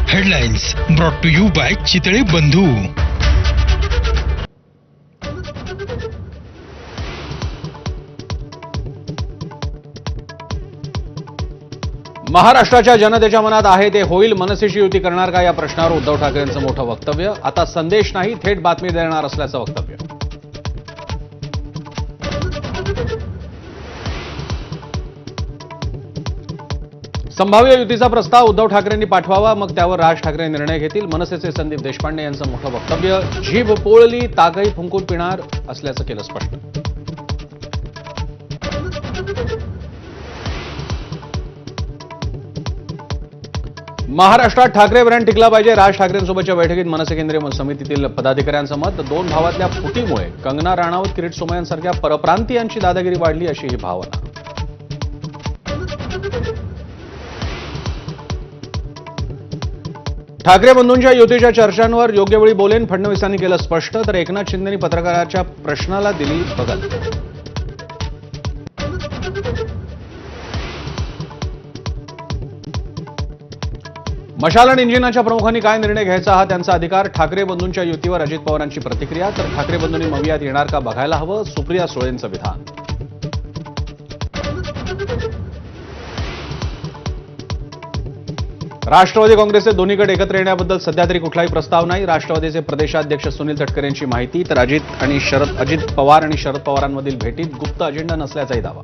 Headlines brought to you by Chitale Bandhu. महाराष्ट्राच्या जनतेच्या मनात आहे ते होईल. मनसेशी युती करणार का या प्रश्नावर उद्धव ठाकरेंचं मोठं वक्तव्य. आता संदेश नाही, थेट बातमी देणार असल्याचं वक्तव्य. संभाव्य युतीचा प्रस्ताव उद्धव ठाकरेंनी पाठवावा, मग त्यावर राज ठाकरे निर्णय घेतील. मनसेचे संदीप देशपांडे यांचं मोठं वक्तव्य. जीभ पोळली ताकही फुंकून पिणार असल्याचं केलं स्पष्ट. महाराष्ट्रात ठाकरे ब्रँड टिकला पाहिजे. राज ठाकरेंसोबतच्या बैठकीत मनसे केंद्रीय समितीतील पदाधिकाऱ्यांचं मत. दोन भावातल्या फुटीमुळे कंगना राणावत, किरीट सोमय्यांसारख्या परप्रांतीयांची दादागिरी वाढली, अशी ही भावना. ठाकरे बंधूंच्या युतीच्या चर्चांवर योग्य वेळी बोलेन, फडणवीसांनी केलं स्पष्ट. तर एकनाथ शिंदेंनी पत्रकाराच्या प्रश्नाला दिली बगल. मशाल आणि इंजिनाच्या प्रमुखांनी काय निर्णय घ्यायचा हा त्यांचा अधिकार. ठाकरे बंधूंच्या युतीवर अजित पवारांची प्रतिक्रिया. तर ठाकरे बंधूंनी मवियात येणार का बघायला हवं, सुप्रिया सुळेंचं विधान. राष्ट्रवादी काँग्रेसचे दोन्ही गट एकत्र येण्याबद्दल सध्या तरी कुठलाही प्रस्ताव नाही. राष्ट्रवादीचे प्रदेशाध्यक्ष सुनील तटकरे यांची माहिती. तर अजित पवार आणि शरद पवारांमधील भेटीत गुप्त अजेंडा नसल्याचाही दावा.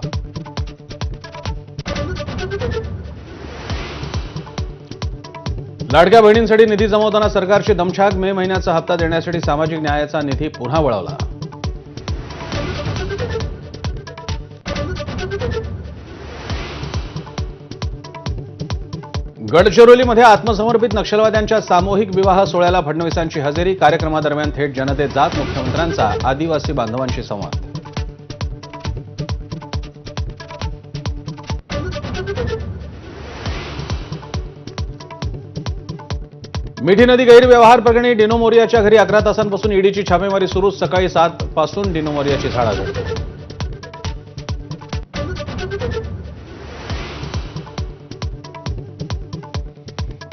लाडक्या बहिणींसाठी निधी जमवताना सरकारची दमछाक. मे महिन्याचा हप्ता देण्यासाठी सामाजिक न्यायाचा निधी पुन्हा वळवला. गडचिरोलीमध्ये आत्मसमर्पित नक्षलवाद्यांच्या सामूहिक विवाह सोहळ्याला फडणवीसांची हजेरी. कार्यक्रमादरम्यान थेट जनतेत जात मुख्यमंत्र्यांचा आदिवासी बांधवांशी संवाद. मिठी नदी गैरव्यवहार प्रकरणी डिनो मोरियाच्या घरी 11 तासांपासून ईडीची छापेमारी सुरू. सकाळी 7 पासून डिनो मोरियाची झाडाझड.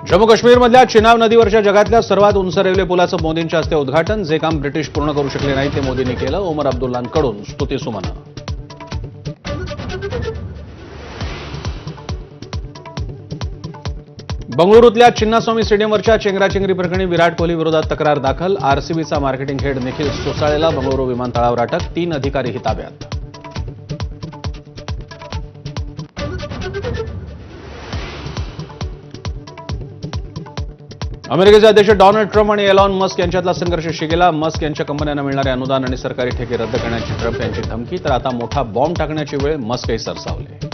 जम्मू काश्मीरमधल्या चिनाब नदीवरच्या जगातल्या सर्वात उंच रेल्वे पुलाचं मोदींच्या हस्ते उद्घाटन. जे काम ब्रिटिश पूर्ण करू शकले नाही ते मोदींनी केलं. ओमर अब्दुल्लांकडून स्तुतीसुमनं. बंगळुरूतल्या चिन्नास्वामी स्टेडियमवरच्या चेंगराचेंगरी प्रकरणी विराट कोहली विरोधात तक्रार दाखल. आरसीबीचा मार्केटिंग हेड निखिल सोसाळेला बंगळुरू विमानतळावर अटक. 3 अधिकारीही ताब्यात. अमेरिकेचे अध्यक्ष डोनाल्ड ट्रम्प आणि एलॉन मस्क यांच्यातला संघर्ष शिगेला. मस्क यांच्या कंपन्यांना मिळणारे अनुदान आणि सरकारी ठेके रद्द करण्याची ट्रम्प यांची धमकी. तर आता मोठा बॉम्ब टाकण्याची वेळ. मस्कही सरसावले.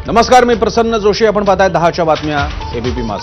नमस्कार, मी प्रसन्न जोशी. आपण पाहताय 10च्या बातम्या एबीपी माझा.